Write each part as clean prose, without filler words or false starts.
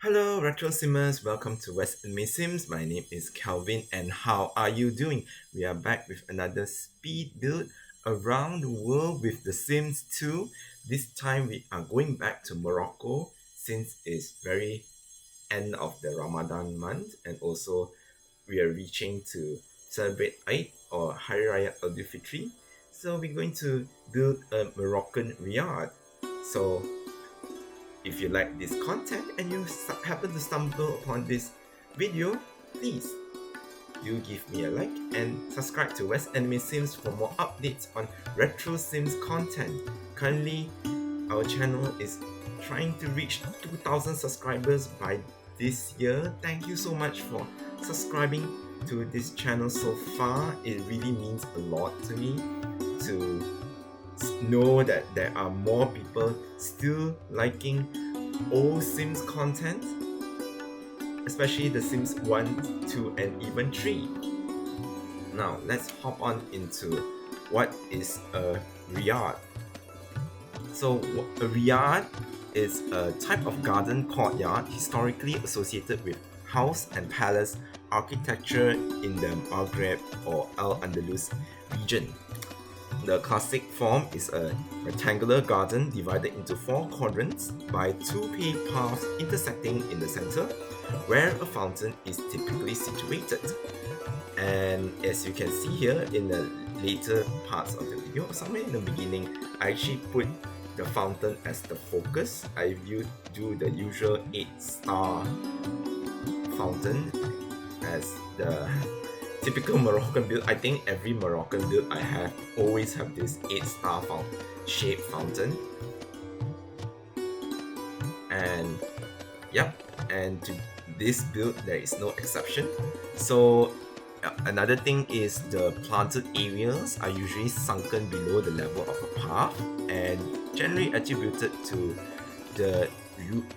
Hello, Retro Simmers. Welcome to West Anime Sims. My name is Calvin, and how are you doing? We are back with another speed build around the world with The Sims 2. This time we are going back to Morocco since it's very end of the Ramadan month, and also we are reaching to celebrate Eid or Hari Raya Idul Fitri. So we're going to build a Moroccan Riad. So if you like this content and you happen to stumble upon this video, please do give me a like and subscribe to West Anime Sims for more updates on retro Sims content. Currently, our channel is trying to reach 2,000 subscribers by this year. Thank you so much for subscribing to this channel so far. It really means a lot to me to know that there are more people still liking old Sims content, especially the Sims 1, 2, and even 3. Now, let's hop on into what is a riad. So, a riad is a type of garden courtyard historically associated with house and palace architecture in the Maghreb or Al-Andalus region. The classic form is a rectangular garden divided into four quadrants by two paved paths intersecting in the center, where a fountain is typically situated. And as you can see here in the later parts of the video, somewhere in the beginning, I actually put the fountain as the focus. I do the usual 8-star fountain as the typical Moroccan build. I think every Moroccan build I have always have this 8-star shaped fountain. And yep, and to this build there is no exception. So another thing is the planted areas are usually sunken below the level of a path and generally attributed to the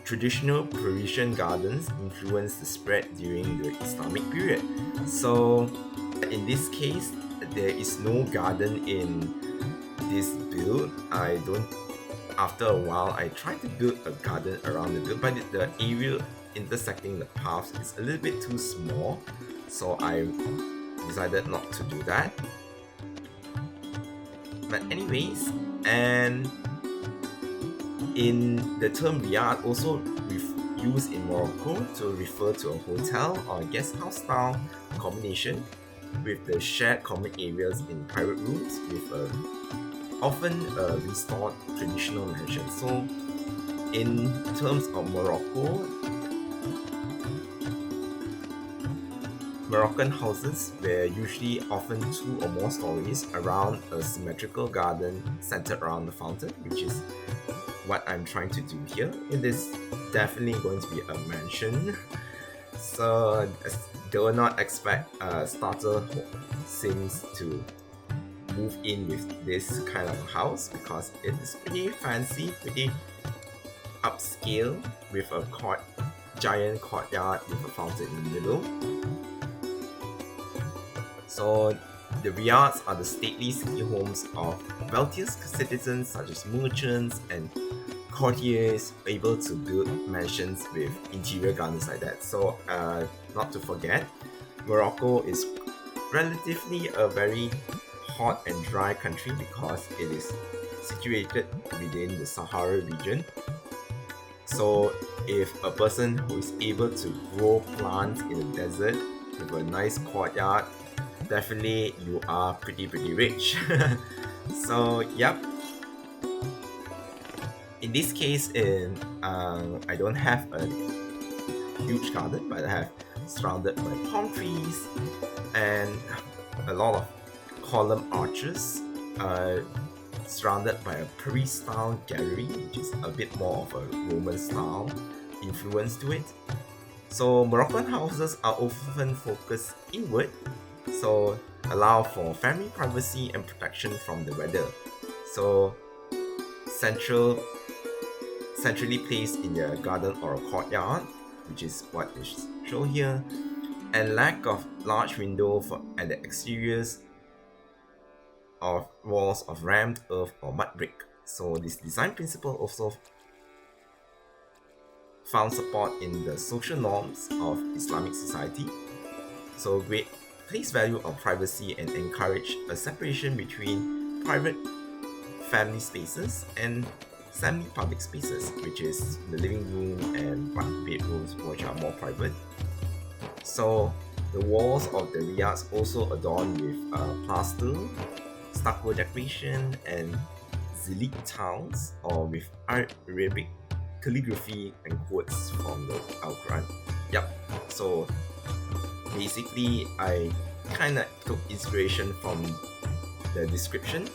traditional Parisian gardens influenced the spread during the Islamic period. So in this case, there is no garden in this build. After a while, I tried to build a garden around the build, but the area intersecting the paths is a little bit too small, so I decided not to do that. But anyways, and in the term riad also used in Morocco to refer to a hotel or a guest house style combination with the shared common areas in private rooms with often a restored traditional mansion. So in terms of Morocco, Moroccan houses were usually often 2 or more stories around a symmetrical garden centered around the fountain, which is what I'm trying to do here. It is definitely going to be a mansion, so do not expect starter sims to move in with this kind of house because it is pretty fancy, pretty upscale with a giant courtyard with a fountain in the middle. So the riads are the stately city homes of wealthiest citizens such as merchants and courtiers able to build mansions with interior gardens like that. So not to forget, Morocco is relatively a very hot and dry country because it is situated within the Sahara region. So if a person who is able to grow plants in the desert with a nice courtyard, definitely you are pretty rich. So yep, in this case I don't have a huge garden, but I have surrounded by palm trees and a lot of column arches surrounded by a Paris style gallery, which is a bit more of a Roman style influence to it. So Moroccan houses are often focused inward, so allow for family privacy and protection from the weather. So centrally placed in a garden or a courtyard, which is what is shown here, and lack of large window at the exteriors of walls of rammed earth or mud brick. So this design principle also found support in the social norms of Islamic society. So great place value on privacy and encourage a separation between private family spaces and semi-public spaces, which is the living room and bedrooms, which are more private. So the walls of the riads also adorned with plaster, stucco decoration, and ziliq tiles, or with Arabic calligraphy and quotes from the Al-Quran. Yep. So basically, I kind of took inspiration from the description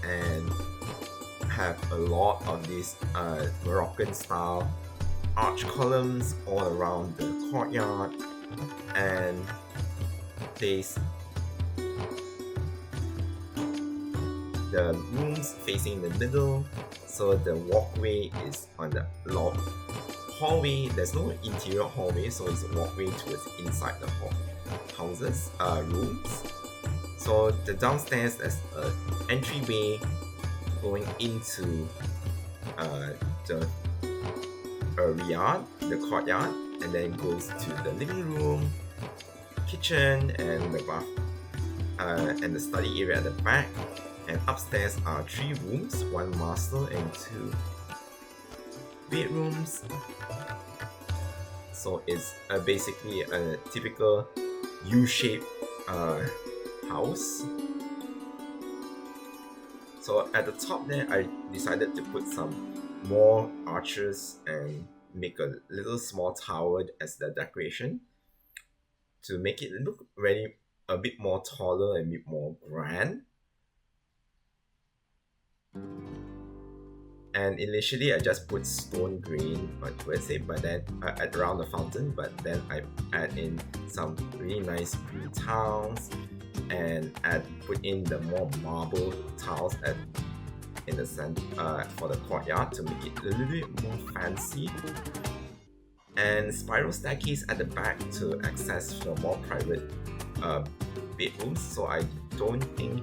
and have a lot of these Moroccan style arch columns all around the courtyard, and place the rooms facing the middle, so the walkway is on the long hallway. There's no interior hallway, so it's a walkway towards inside the rooms. So the downstairs, there's an entryway going into the Riad, the courtyard, and then goes to the living room, kitchen, and the bath, and the study area at the back. And upstairs are 3 rooms, 1 master and 2 bedrooms. So it's basically a typical U-shaped house. So at the top there, I decided to put some more arches and make a little small tower as the decoration to make it look a bit more taller and a bit more grand. And initially I just put stone grain towards it, but then around the fountain, but then I add in some really nice blue tiles and put in the more marble tiles in the center for the courtyard to make it a little bit more fancy. And spiral staircase at the back to access the more private bedrooms. So I don't think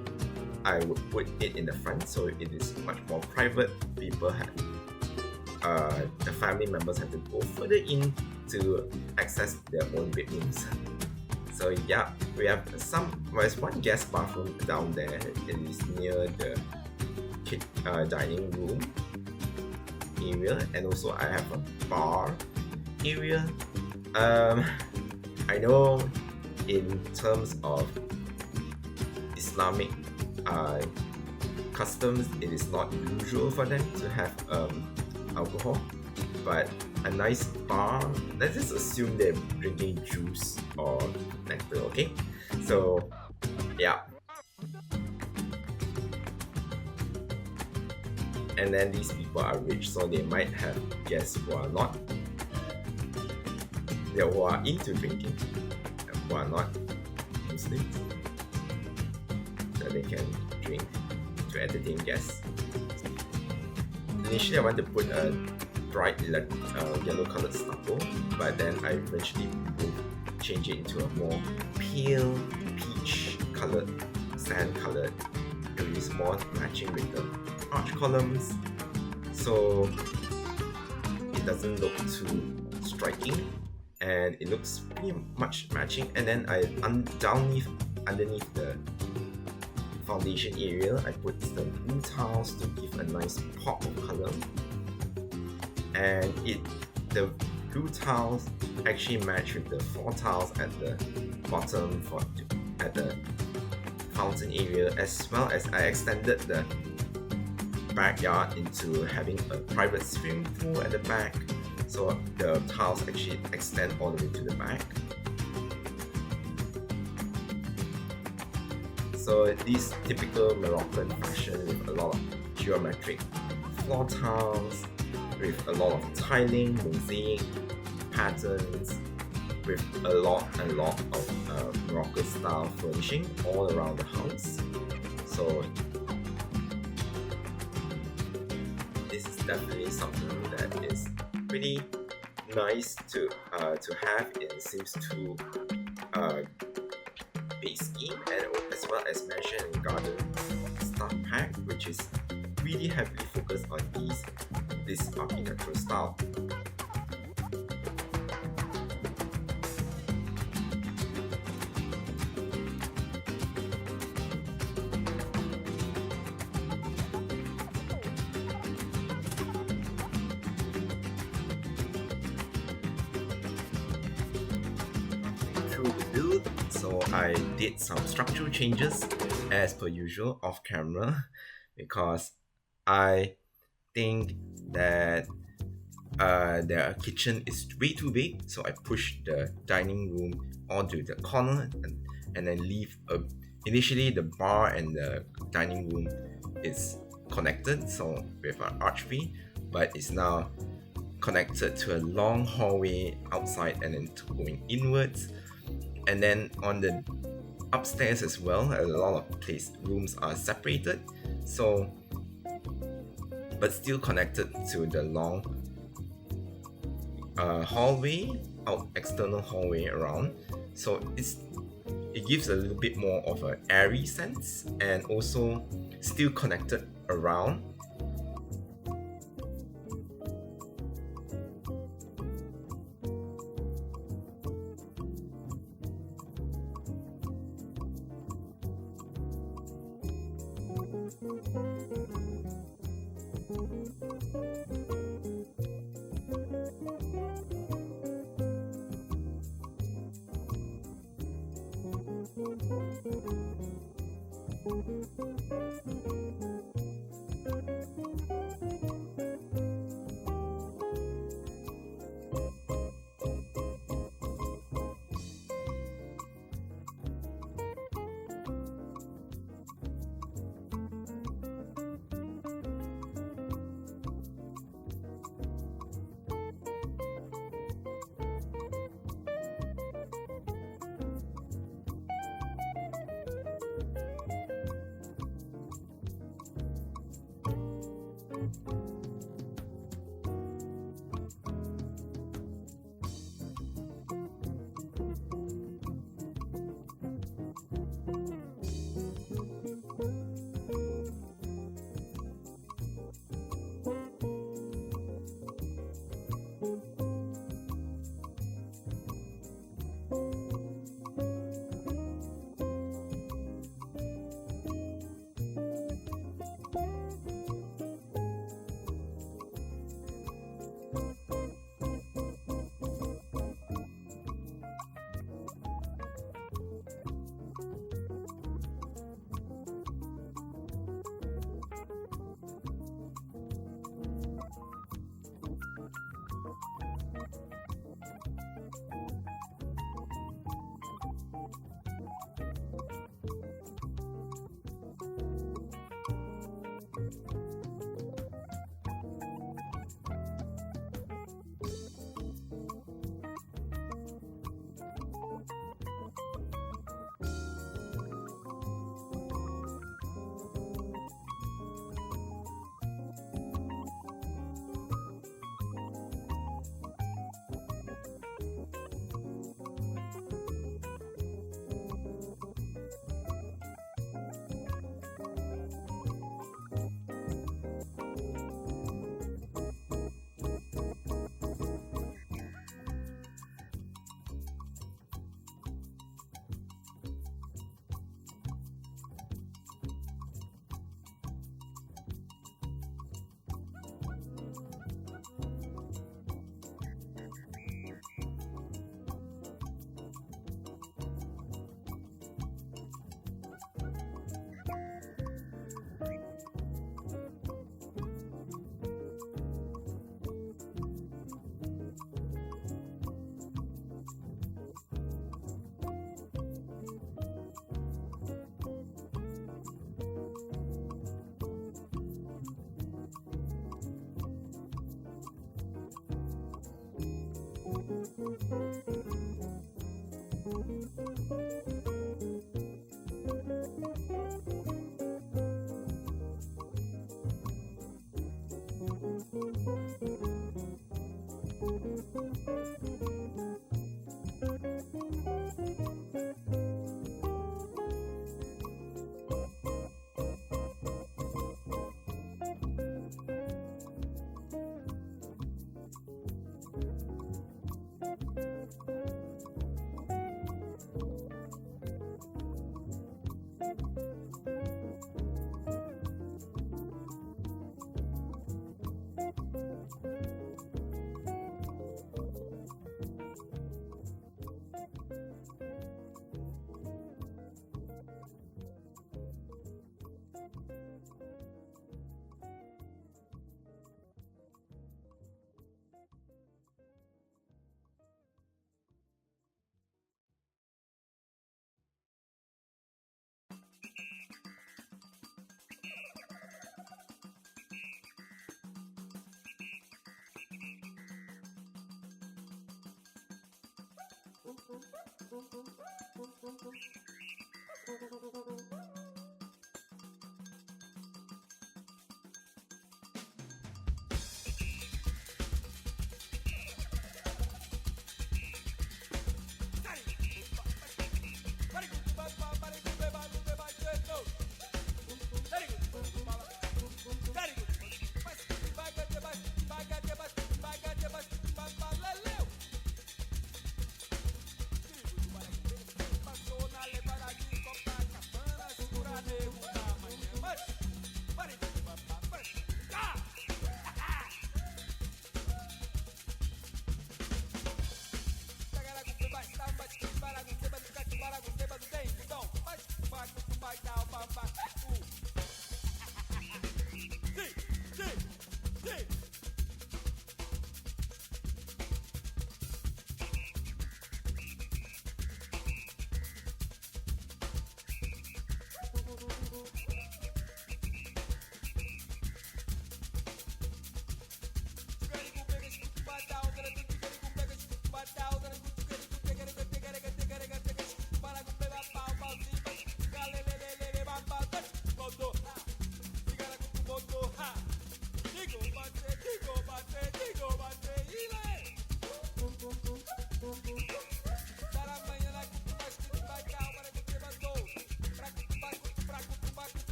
I would put it in the front, so it is much more private. People the family members have to go further in to access their own bedrooms. So yeah, we have there's one guest bathroom down there. It is near the dining room area, and also I have a bar area. I know in terms of Islamic customs, it is not usual for them to have alcohol, but a nice bar, let's just assume they're drinking juice or nectar, okay? So yeah, and then these people are rich, so they might have guests who are into drinking, who are not Muslims, so they can drink to entertain guests. Initially I wanted to put a bright yellow colored stucco, but then I eventually change it into a more pale peach colored, sand colored. It is more matching with the arch columns, so it doesn't look too striking and it looks pretty much matching. And then underneath the foundation area, I put the blue tiles to give a nice pop of color, and the blue tiles actually match with the 4 tiles at the bottom at the fountain area, as well as I extended the backyard into having a private swimming pool at the back, so the tiles actually extend all the way to the back. So this typical Moroccan fashion with a lot of geometric floor tiles, with a lot of tiling, mosaic patterns, with a lot of Moroccan style furnishing all around the house. So this is definitely something that is pretty nice to have in Sims 2 base scheme, and as well as mansion and garden stuff pack, which is really heavily focused on this architectural style. build, so I did some structural changes as per usual off camera because I think that the kitchen is way too big, so I pushed the dining room onto the corner and then leave initially the bar and the dining room is connected, so with an archway, but it's now connected to a long hallway outside and then going inwards. And then on the upstairs as well, a lot of rooms are separated, so but still connected to the long hallway, external hallway around. So it gives a little bit more of an airy sense and also still connected around.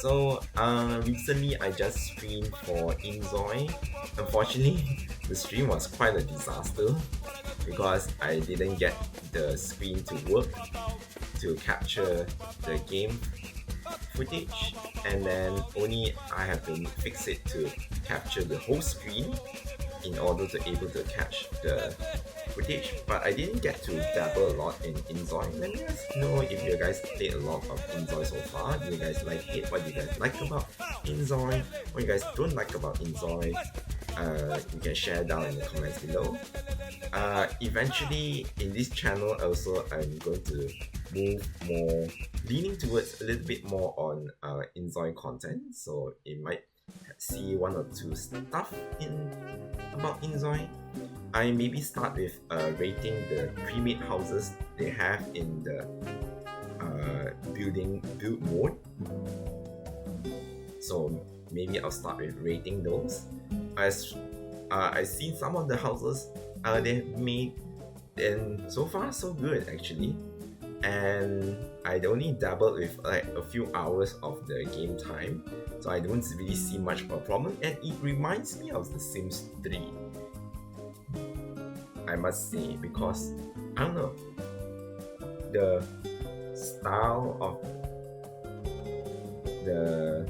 So recently I just streamed for Inzoi. Unfortunately, the stream was quite a disaster because I didn't get the screen to work to capture the game footage, and then only I have to fix it to capture the whole screen in order to able to catch the footage. But I didn't get to dabble a lot in Inzoi. Let me guys know if you guys played a lot of Inzoi so far. Do you guys like it? What do you guys like about Inzoi? What you guys don't like about Inzoi? You can share down in the comments below. Eventually in this channel also I'm going to move more, leaning towards a little bit more on Inzoi content, so it might see one or two stuff in about Inzoi. I maybe start with rating the pre-made houses they have in the build mode. So maybe I'll start with rating those. As I've seen some of the houses they have made, and so far so good actually. And I only dabbled with like a few hours of the game time, so I don't really see much of a problem, and it reminds me of The Sims 3, I must say, because I don't know, the style of the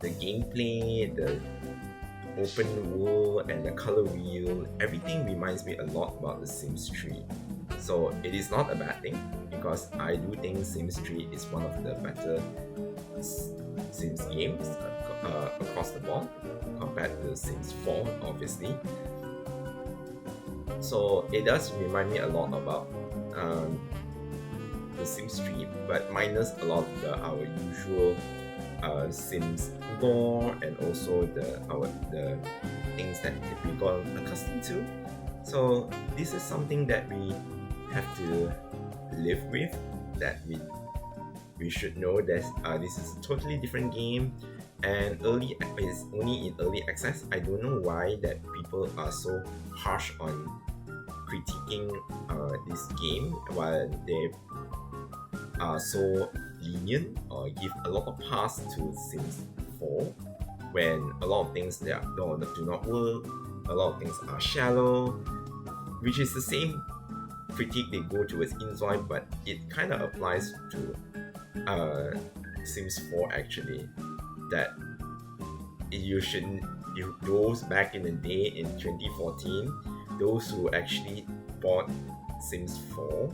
gameplay, the open world and the color wheel, everything reminds me a lot about The Sims 3. So it is not a bad thing, because I do think Sims 3 is one of the better Sims games across the board compared to Sims 4 obviously. So it does remind me a lot about the Sims 3, but minus a lot of our usual Sims lore and also the things that we got accustomed to. So this is something that we have to live with, that we should know that this is a totally different game, and is only in early access. I don't know why that people are so harsh on critiquing this game while they are so lenient or give a lot of pass to Sims 4, when a lot of things do not work, a lot of things are shallow, which is the same critique they go towards Inzoi, but it kind of applies to Sims 4 actually, that those back in the day in 2014, those who actually bought Sims 4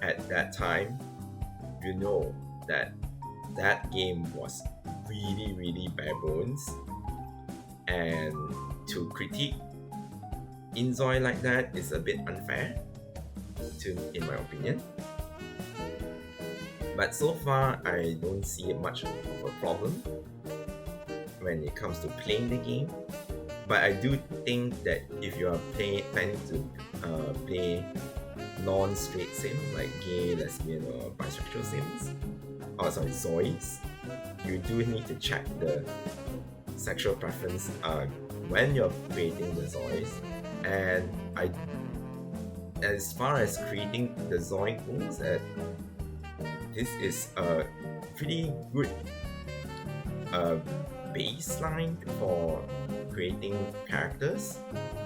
at that time, you know that that game was really bare bones, and to critique Inzoi like that is a bit unfair, in my opinion. But so far, I don't see much of a problem when it comes to playing the game. But I do think that if you are planning to play non-straight sims like gay, lesbian, or bisexual sims, zois, you do need to check the sexual preference when you're creating the zois. And as far as creating the zoi goes, this is a pretty good baseline for creating characters,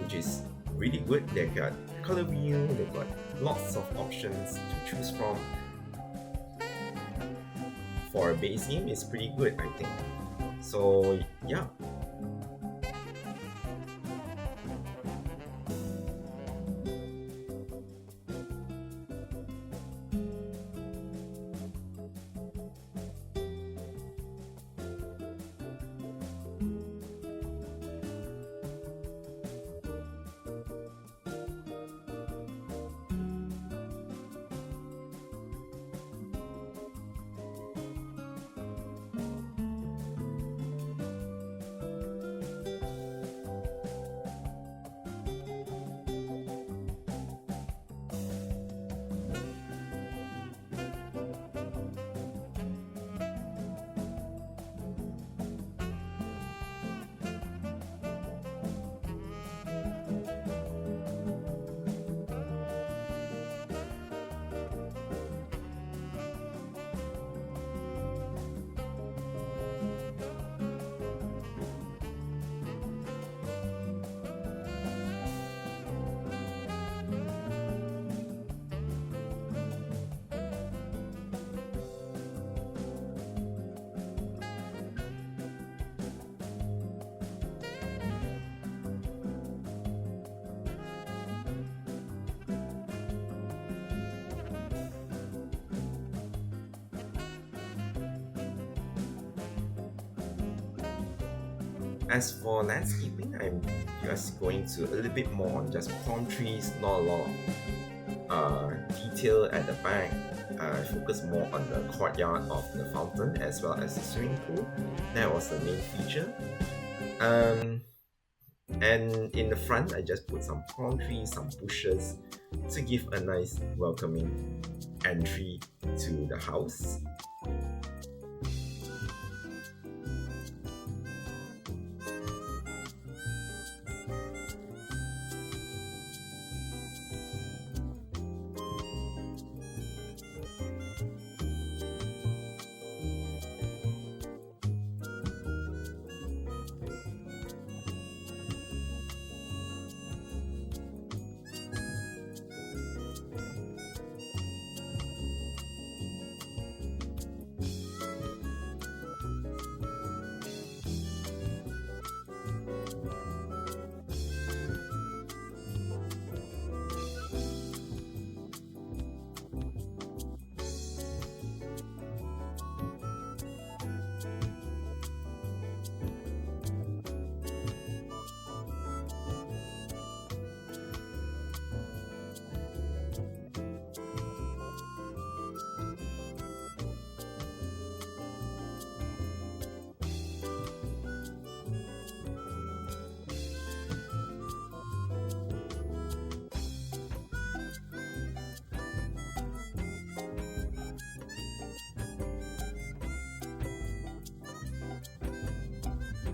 which is really good. They've got color wheel, they've got lots of options to choose from. For a base game, it's pretty good, I think. So yeah. As for landscaping, I'm just going to a little bit more on just palm trees, not a lot of detail at the back. I focus more on the courtyard of the fountain as well as the swimming pool. That was the main feature. And in the front, I just put some palm trees, some bushes to give a nice welcoming entry to the house.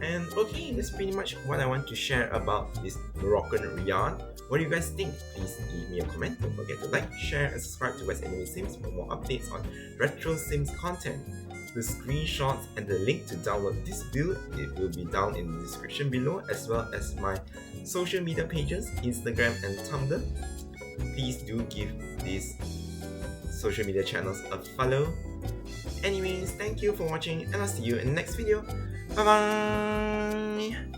And okay, that's pretty much what I want to share about this Moroccan Riad. What do you guys think? Please leave me a comment. Don't forget to like, share, and subscribe to West Anime Sims for more updates on retro Sims content. The screenshots and the link to download this build, it will be down in the description below, as well as my social media pages, Instagram and Tumblr. Please do give these social media channels a follow. Anyways, thank you for watching, and I'll see you in the next video. Bye bye!